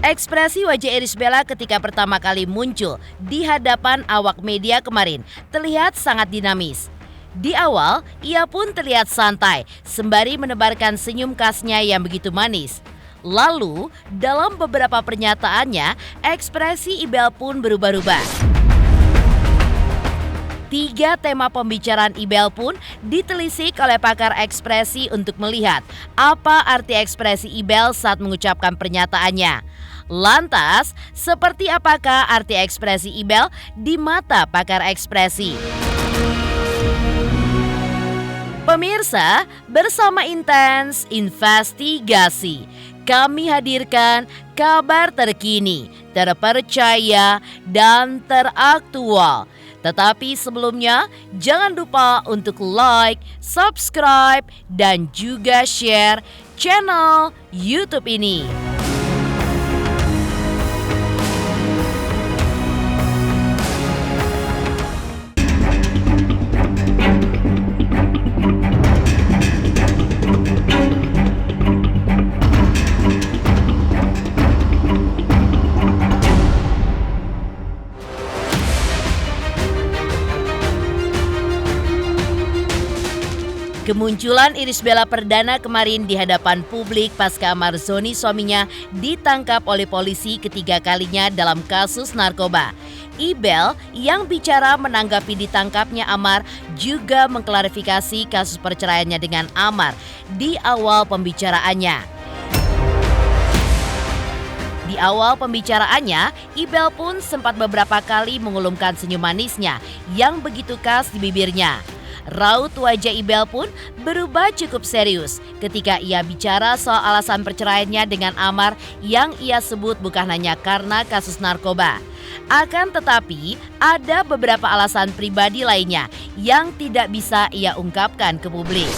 Ekspresi wajah Irish Bella ketika pertama kali muncul di hadapan awak media kemarin terlihat sangat dinamis. Di awal, ia pun terlihat santai sembari menebarkan senyum khasnya yang begitu manis. Lalu, dalam beberapa pernyataannya, ekspresi Ibel pun berubah-ubah. 3 tema pembicaraan Ibel pun ditelisik oleh pakar ekspresi untuk melihat apa arti ekspresi Ibel saat mengucapkan pernyataannya. Lantas, seperti apakah arti ekspresi Ibel di mata pakar ekspresi? Pemirsa, bersama Intens Investigasi, kami hadirkan kabar terkini, terpercaya, dan teraktual. Tetapi sebelumnya, jangan lupa untuk like, subscribe, dan juga share channel YouTube ini. Kemunculan Irish Bella perdana kemarin di hadapan publik pasca Amar Zoni suaminya ditangkap oleh polisi ketiga kalinya dalam kasus narkoba. Ibel yang bicara menanggapi ditangkapnya Amar juga mengklarifikasi kasus perceraiannya dengan Amar di awal pembicaraannya. Di awal pembicaraannya, Ibel pun sempat beberapa kali mengulumkan senyum manisnya yang begitu khas di bibirnya. Raut wajah Ibel pun berubah cukup serius ketika ia bicara soal alasan perceraiannya dengan Amar yang ia sebut bukan hanya karena kasus narkoba. Akan tetapi, ada beberapa alasan pribadi lainnya yang tidak bisa ia ungkapkan ke publik.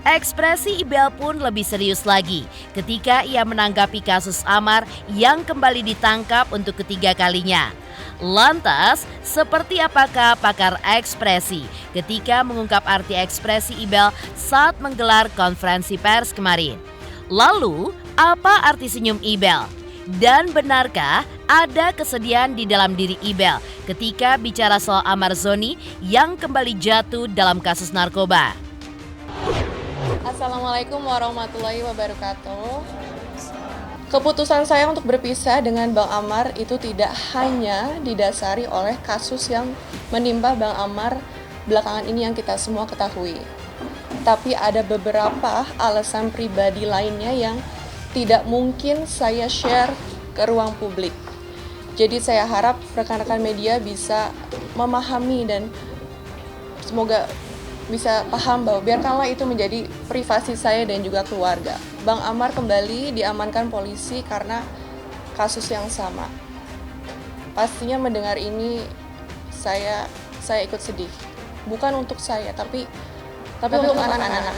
Ekspresi Ibel pun lebih serius lagi ketika ia menanggapi kasus Amar yang kembali ditangkap untuk ketiga kalinya. Lantas, seperti apakah pakar ekspresi ketika mengungkap arti ekspresi Ibel saat menggelar konferensi pers kemarin? Lalu, apa arti senyum Ibel? Dan benarkah ada kesedihan di dalam diri Ibel ketika bicara soal Amar Zoni yang kembali jatuh dalam kasus narkoba? Assalamualaikum warahmatullahi wabarakatuh. Keputusan saya untuk berpisah dengan Bang Amar itu tidak hanya didasari oleh kasus yang menimpa Bang Amar belakangan ini yang kita semua ketahui. Tapi ada beberapa alasan pribadi lainnya yang tidak mungkin saya share ke ruang publik. Jadi saya harap rekan-rekan media bisa memahami dan semoga bisa paham bahwa biarkanlah itu menjadi privasi saya dan juga keluarga. Bang Amar kembali diamankan polisi karena kasus yang sama. Pastinya mendengar ini saya ikut sedih. Bukan untuk saya, tapi untuk anak-anak.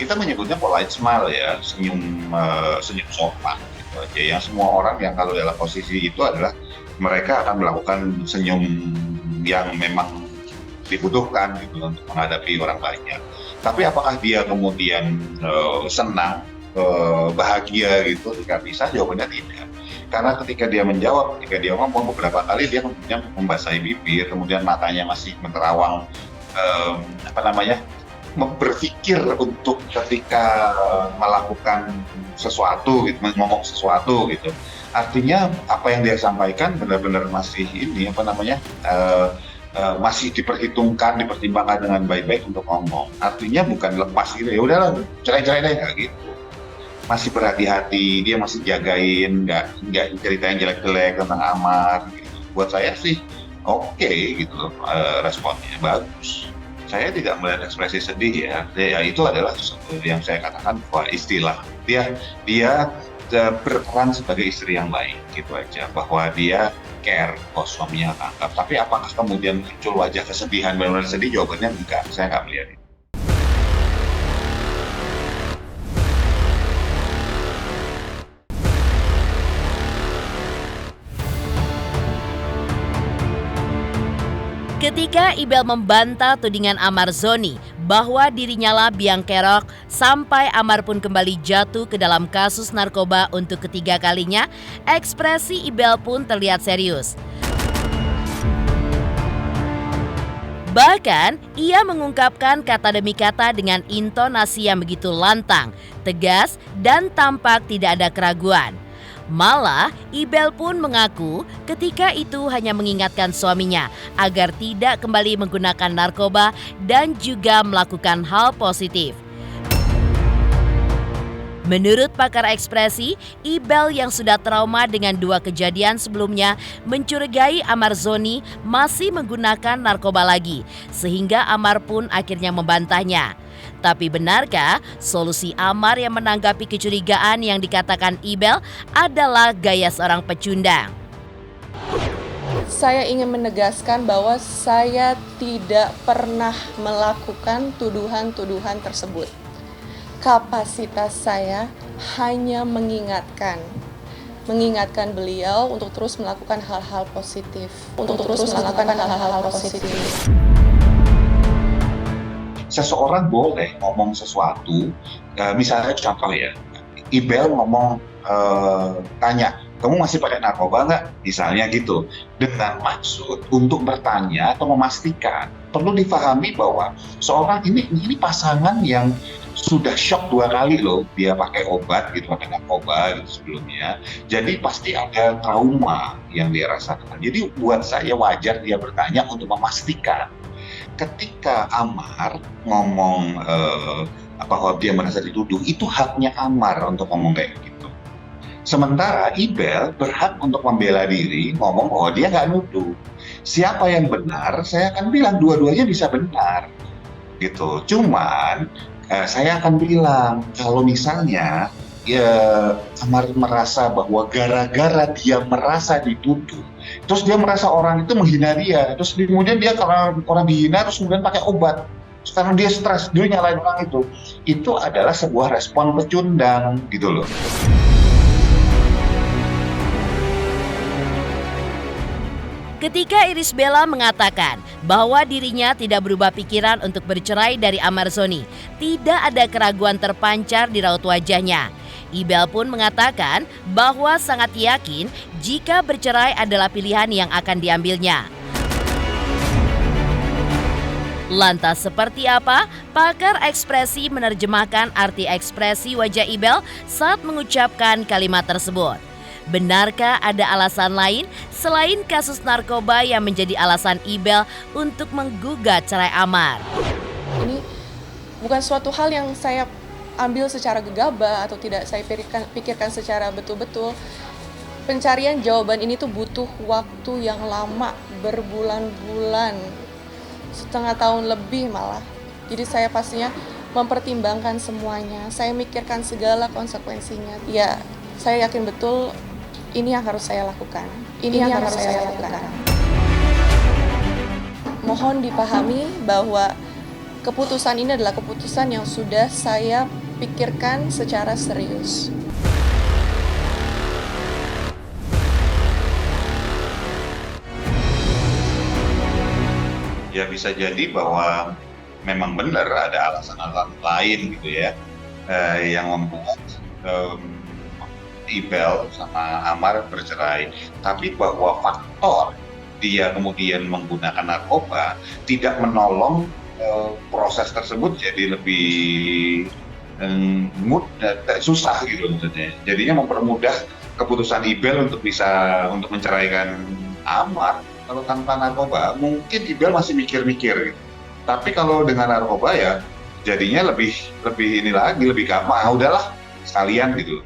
Kita menyebutnya polite smile ya, senyum sopan gitu aja. Yang semua orang yang kalau dalam posisi itu adalah mereka akan melakukan senyum yang memang dibutuhkan gitu untuk menghadapi orang banyak. Tapi apakah dia kemudian senang, bahagia gitu ketika bisa? Jawabannya tidak. Karena ketika dia menjawab, ketika dia ngomong beberapa kali dia kemudian membasahi bibir, kemudian matanya masih menerawang berpikir untuk ketika melakukan sesuatu, gitu, ngomong sesuatu gitu. Artinya apa yang dia sampaikan benar-benar masih masih diperhitungkan, dipertimbangkan dengan baik-baik untuk ngomong. Artinya bukan lepas gitu, ya udahlah cerai-cerai deh, nggak gitu. Masih berhati-hati, dia masih jagain, nggak cerita yang jelek-jelek tentang Amar. Gitu. Buat saya sih oke gitu, responnya bagus. Saya tidak melihat ekspresi sedih ya itu adalah sesuatu yang saya katakan bahwa istilah dia berperan sebagai istri yang baik gitu aja, bahwa dia care kalau suaminya tangkap. Tapi apakah kemudian muncul wajah kesedihan, benar-benar sedih? Jawabannya enggak, saya nggak melihat itu. Ketika Ibel membantah tudingan Amar Zoni bahwa dirinya lah biang kerok sampai Amar pun kembali jatuh ke dalam kasus narkoba untuk ketiga kalinya, ekspresi Ibel pun terlihat serius. Bahkan, ia mengungkapkan kata demi kata dengan intonasi yang begitu lantang, tegas, dan tampak tidak ada keraguan. Malah, Ibel pun mengaku ketika itu hanya mengingatkan suaminya agar tidak kembali menggunakan narkoba dan juga melakukan hal positif. Menurut pakar ekspresi, Ibel yang sudah trauma dengan 2 kejadian sebelumnya mencurigai Amar Zoni masih menggunakan narkoba lagi, sehingga Amar pun akhirnya membantahnya. Tapi benarkah solusi Amar yang menanggapi kecurigaan yang dikatakan Ibel adalah gaya seorang pecundang? Saya ingin menegaskan bahwa saya tidak pernah melakukan tuduhan-tuduhan tersebut. Kapasitas saya hanya mengingatkan beliau untuk terus melakukan hal-hal positif. Seseorang boleh ngomong sesuatu, misalnya contoh ya, Ibel ngomong, tanya, kamu masih pakai narkoba nggak? Misalnya gitu, dengan maksud untuk bertanya atau memastikan. Perlu difahami bahwa seorang ini pasangan yang sudah shock 2 kali loh, dia pakai obat gitu, pakai narkoba gitu sebelumnya. Jadi pasti ada trauma yang dia rasakan. Jadi buat saya wajar dia bertanya untuk memastikan. Ketika Amar ngomong bahwa dia merasa dituduh, itu haknya Amar untuk ngomong kayak gitu. Sementara Ibel berhak untuk membela diri, ngomong bahwa dia nggak nuduh. Siapa yang benar, saya akan bilang dua-duanya bisa benar. Gitu. Cuman saya akan bilang kalau misalnya Amar merasa bahwa gara-gara dia merasa dituduh, terus dia merasa orang itu menghina dia, terus kemudian dia karena orang dihina terus kemudian pakai obat, sekarang dia stres, dia nyalain orang itu adalah sebuah respon pecundang gitu loh. Ketika Irish Bella mengatakan bahwa dirinya tidak berubah pikiran untuk bercerai dari Amar Zoni, tidak ada keraguan terpancar di raut wajahnya. Ibel pun mengatakan bahwa sangat yakin jika bercerai adalah pilihan yang akan diambilnya. Lantas seperti apa pakar ekspresi menerjemahkan arti ekspresi wajah Ibel saat mengucapkan kalimat tersebut? Benarkah ada alasan lain selain kasus narkoba yang menjadi alasan Ibel untuk menggugat cerai Amar? Ini bukan suatu hal yang saya ambil secara gegabah atau tidak saya pikirkan secara betul-betul. Pencarian jawaban ini tuh butuh waktu yang lama, berbulan-bulan, setengah tahun lebih malah. Jadi saya pastinya mempertimbangkan semuanya, saya mikirkan segala konsekuensinya. Ya, saya yakin betul ini yang harus saya lakukan. Mohon dipahami bahwa keputusan ini adalah keputusan yang sudah saya pikirkan secara serius. Ya bisa jadi bahwa memang benar ada alasan-alasan lain gitu ya, yang membuat Ibel sama Amar bercerai, tapi bahwa faktor dia kemudian menggunakan narkoba tidak menolong proses tersebut jadi lebih susah gitu maksudnya. Jadinya mempermudah keputusan Ibel untuk menceraikan Amar. Kalau tanpa narkoba mungkin Ibel masih mikir-mikir gitu. Tapi kalau dengan narkoba ya jadinya lebih ini lagi, lebih gampang. Udahlah sekalian gitu.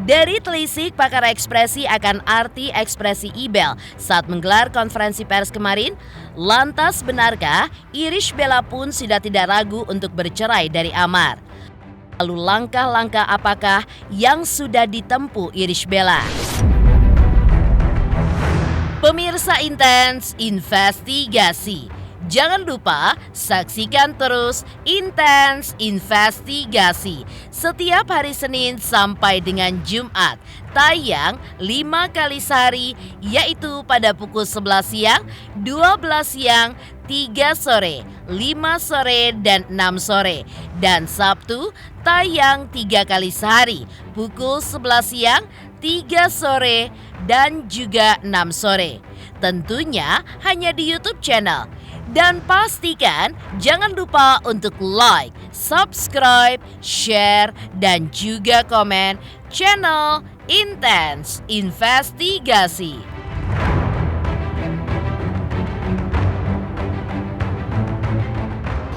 Dari telisik pakar ekspresi akan arti ekspresi Ibel saat menggelar konferensi pers kemarin, lantas benarkah Irish Bella pun sudah tidak ragu untuk bercerai dari Amar? Lalu langkah-langkah apakah yang sudah ditempuh Irish Bella? Pemirsa Intens Investigasi, jangan lupa saksikan terus Intens Investigasi setiap hari Senin sampai dengan Jumat tayang 5 kali sehari, yaitu pada pukul 11 siang, 12 siang, 3 sore, 5 sore, dan 6 sore. Dan Sabtu tayang 3 kali sehari, pukul 11 siang, 3 sore, dan juga 6 sore. Tentunya hanya di YouTube channel. Dan pastikan jangan lupa untuk like, subscribe, share, dan juga komen channel Intense Investigasi.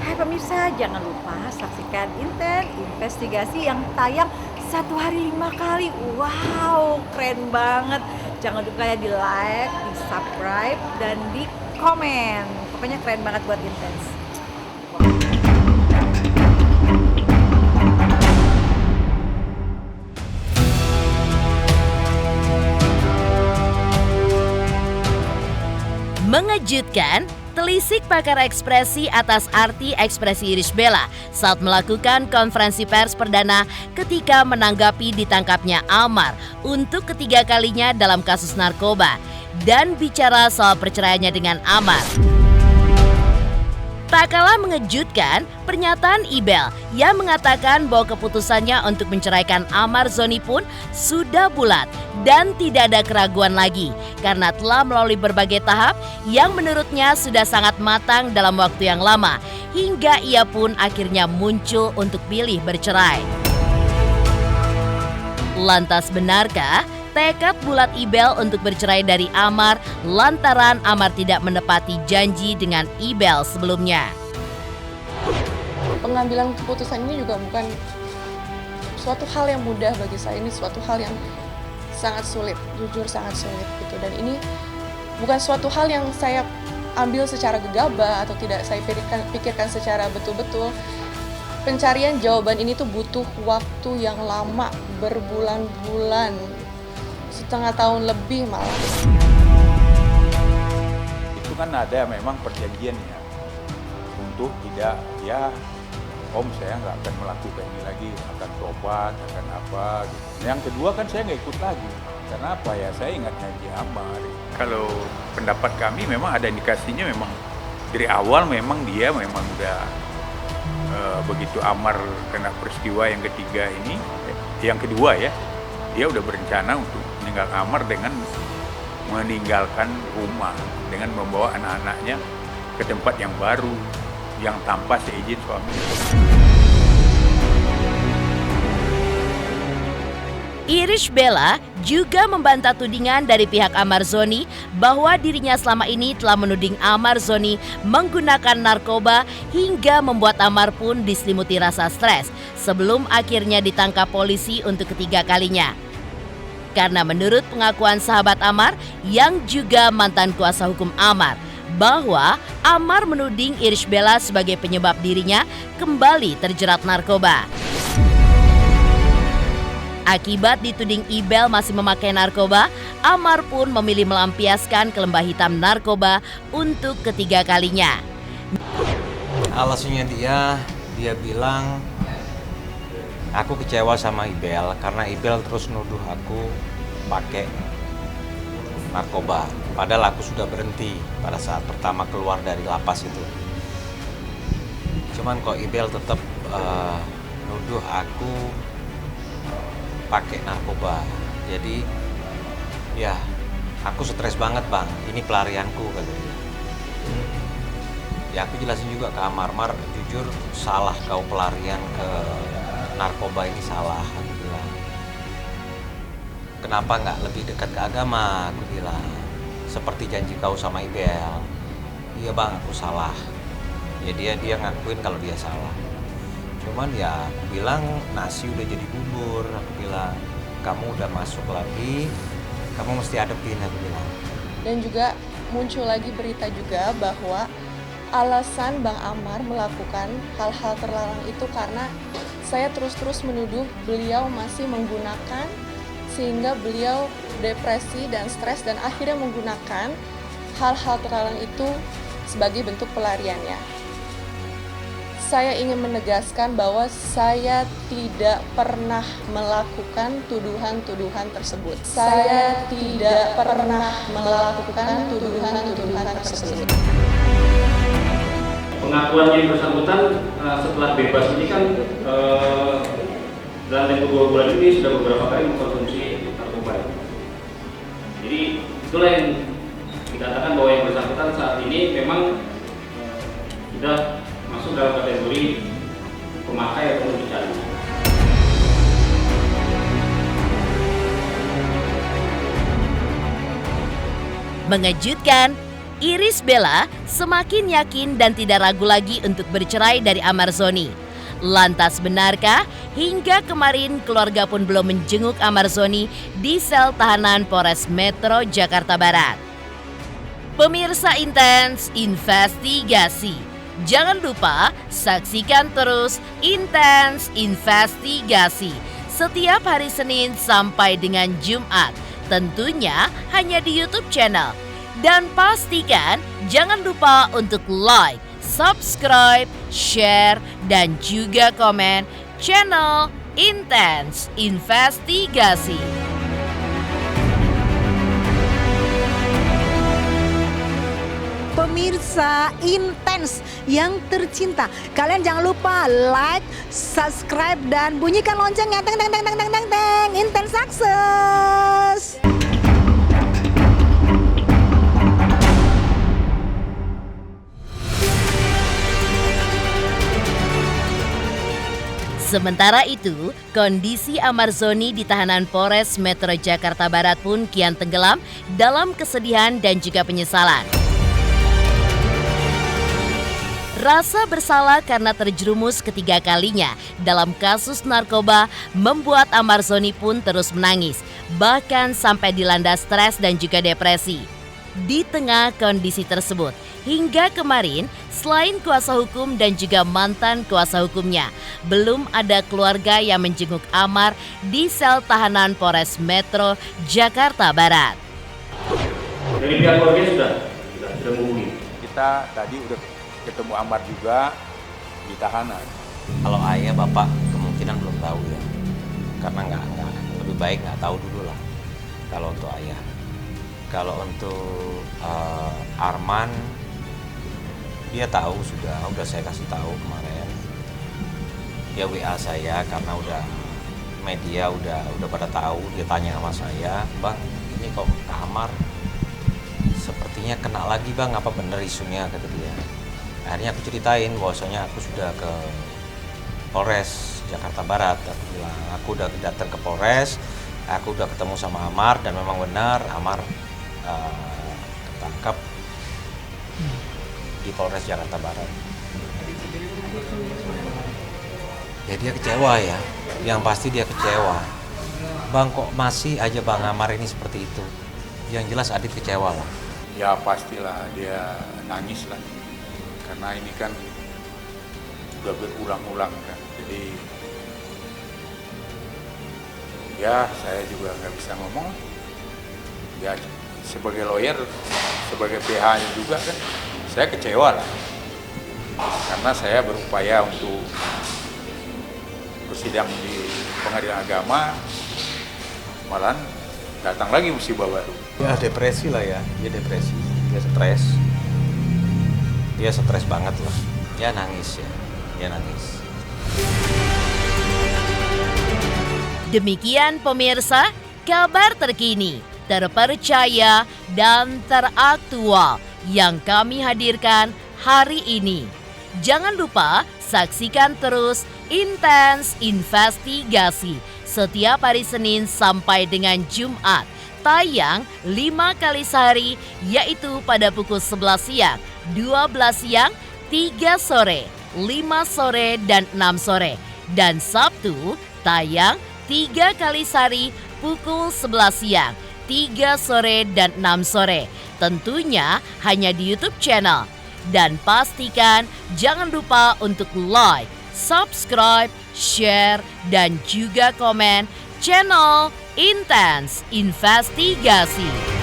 Hai pemirsa, jangan lupa saksikan Intense Investigasi yang tayang 1 hari 5 kali. Wow, keren banget. Jangan lupa ya di like, di subscribe, dan di komen. Pokoknya keren banget buat Intense. Mengejutkan, telisik pakar ekspresi atas arti ekspresi Irish Bella saat melakukan konferensi pers perdana ketika menanggapi ditangkapnya Amar untuk ketiga kalinya dalam kasus narkoba dan bicara soal perceraiannya dengan Amar. Tak kalah mengejutkan, pernyataan Ibel yang mengatakan bahwa keputusannya untuk menceraikan Amar Zoni pun sudah bulat dan tidak ada keraguan lagi karena telah melalui berbagai tahap yang menurutnya sudah sangat matang dalam waktu yang lama hingga ia pun akhirnya muncul untuk pilih bercerai. Lantas benarkah tekad bulat Ibel untuk bercerai dari Amar lantaran Amar tidak menepati janji dengan Ibel sebelumnya? Pengambilan keputusan ini juga bukan suatu hal yang mudah bagi saya. Ini suatu hal yang sangat sulit, jujur sangat sulit gitu. Dan ini bukan suatu hal yang saya ambil secara gegabah atau tidak saya pikirkan secara betul-betul. Pencarian jawaban ini tuh butuh waktu yang lama, berbulan-bulan, setengah tahun lebih malah. Itu kan ada memang perjanjiannya untuk tidak Om saya nggak akan melakukan ini lagi, akan tobat, akan apa gitu. Yang kedua kan saya nggak ikut lagi. Karena apa ya, saya ingat janji Amar. Kalau pendapat kami memang ada indikasinya memang dari awal memang dia memang udah begitu Amar kena peristiwa yang ketiga ini, yang kedua ya, dia udah berencana untuk meninggal Amar dengan meninggalkan rumah, dengan membawa anak-anaknya ke tempat yang baru, yang tanpa seizin suami. Irish Bella juga membantah tudingan dari pihak Amar Zoni bahwa dirinya selama ini telah menuding Amar Zoni menggunakan narkoba hingga membuat Amar pun diselimuti rasa stres sebelum akhirnya ditangkap polisi untuk ketiga kalinya. Karena menurut pengakuan sahabat Amar yang juga mantan kuasa hukum Amar, bahwa Amar menuding Irish Bella sebagai penyebab dirinya kembali terjerat narkoba. Akibat dituding Ibel masih memakai narkoba, Amar pun memilih melampiaskan ke lembah hitam narkoba untuk ketiga kalinya. Alasannya dia bilang aku kecewa sama Ibel karena Ibel terus nuduh aku pakai narkoba. Padahal aku sudah berhenti pada saat pertama keluar dari lapas itu. Cuman kok Ibel tetap nuduh aku pakai narkoba. Jadi ya aku stres banget bang, ini pelarianku katanya. Ya aku jelasin juga ke Amar, jujur salah kau pelarian ke narkoba ini salah, aku bilang. Kenapa nggak lebih dekat ke agama, aku bilang. Seperti janji kau sama Ibel. Iya bang, aku salah. Ya dia ngakuin kalau dia salah. Cuman ya aku bilang nasi udah jadi bubur, aku bilang kamu udah masuk lagi, kamu mesti hadepin, aku bilang. Dan juga muncul lagi berita juga bahwa alasan Bang Amar melakukan hal-hal terlarang itu karena saya terus-terus menuduh beliau masih menggunakan sehingga beliau depresi dan stres dan akhirnya menggunakan hal-hal terlarang itu sebagai bentuk pelariannya. saya ingin menegaskan bahwa saya tidak pernah melakukan tuduhan-tuduhan tersebut. Saya tidak pernah melakukan tuduhan-tuduhan tersebut. Pengakuan yang bersangkutan setelah bebas ini kan dalam tempo 2 bulan ini sudah beberapa kali mengkonsumsi narkoba. Jadi itulah yang dikatakan bahwa yang bersangkutan saat ini memang sudah masuk dalam kategori pemakai atau pencari. Mengejutkan, Irish Bella semakin yakin dan tidak ragu lagi untuk bercerai dari Amar Zoni. Lantas benarkah hingga kemarin keluarga pun belum menjenguk Amar Zoni di sel tahanan Polres Metro Jakarta Barat? Pemirsa Intens Investigasi, jangan lupa saksikan terus Intens Investigasi setiap hari Senin sampai dengan Jumat, tentunya hanya di YouTube channel. Dan pastikan jangan lupa untuk like, subscribe, share, dan juga komen channel Intens Investigasi. Pemirsa Intens yang tercinta, kalian jangan lupa like, subscribe, dan bunyikan loncengnya. Teng teng teng teng teng teng teng. Intens sukses. Sementara itu, kondisi Amar Zoni di tahanan Polres Metro Jakarta Barat pun kian tenggelam dalam kesedihan dan juga penyesalan. Rasa bersalah karena terjerumus ketiga kalinya dalam kasus narkoba membuat Amar Zoni pun terus menangis, bahkan sampai dilanda stres dan juga depresi. Di tengah kondisi tersebut, hingga kemarin selain kuasa hukum dan juga mantan kuasa hukumnya, belum ada keluarga yang menjenguk Amar di sel tahanan Polres Metro Jakarta Barat. Dari pihak keluarga sudah menghubungi. Kita tadi udah ketemu Amar juga di tahanan. Kalau ayah bapak kemungkinan belum tahu ya, karena nggak lebih baik nggak tahu dulu lah. Kalau untuk ayah, kalau untuk Arman, dia tahu sudah saya kasih tahu kemarin. Dia WA saya karena udah media udah pada tahu. Dia tanya sama saya, bang ini kok Amar sepertinya kena lagi bang, apa bener isunya, kata dia. Akhirnya aku ceritain bahwasanya aku sudah ke Polres Jakarta Barat. Aku bilang aku udah datang ke Polres, aku udah ketemu sama Amar dan memang benar Amar ketangkap di Polres Jakarta Barat. Ya dia kecewa ya, yang pasti dia kecewa. Bang kok masih aja Bang Amar ini seperti itu. Yang jelas Adit kecewa lah. Ya pastilah dia nangis lah. Karena ini kan udah berulang-ulang kan, jadi ya saya juga nggak bisa ngomong. Ya sebagai lawyer, sebagai PH-nya juga kan, saya kecewa lah. Karena saya berupaya untuk bersidang di pengadilan agama, malah datang lagi musibah baru. Ya depresi lah ya, dia depresi, dia stres. Dia stres banget lah. Dia nangis ya. Dia nangis. Demikian pemirsa, kabar terkini, terpercaya, dan teraktual yang kami hadirkan hari ini. Jangan lupa saksikan terus Intens Investigasi setiap hari Senin sampai dengan Jumat. Tayang 5 kali sehari, yaitu pada pukul 11 siang, 12 siang, 3 sore, 5 sore, dan 6 sore. Dan Sabtu tayang 3 kali sehari pukul 11 siang, 3 sore, dan 6 sore. Tentunya hanya di YouTube channel. Dan pastikan jangan lupa untuk like, subscribe, share, dan juga komen channel Intens Investigasi.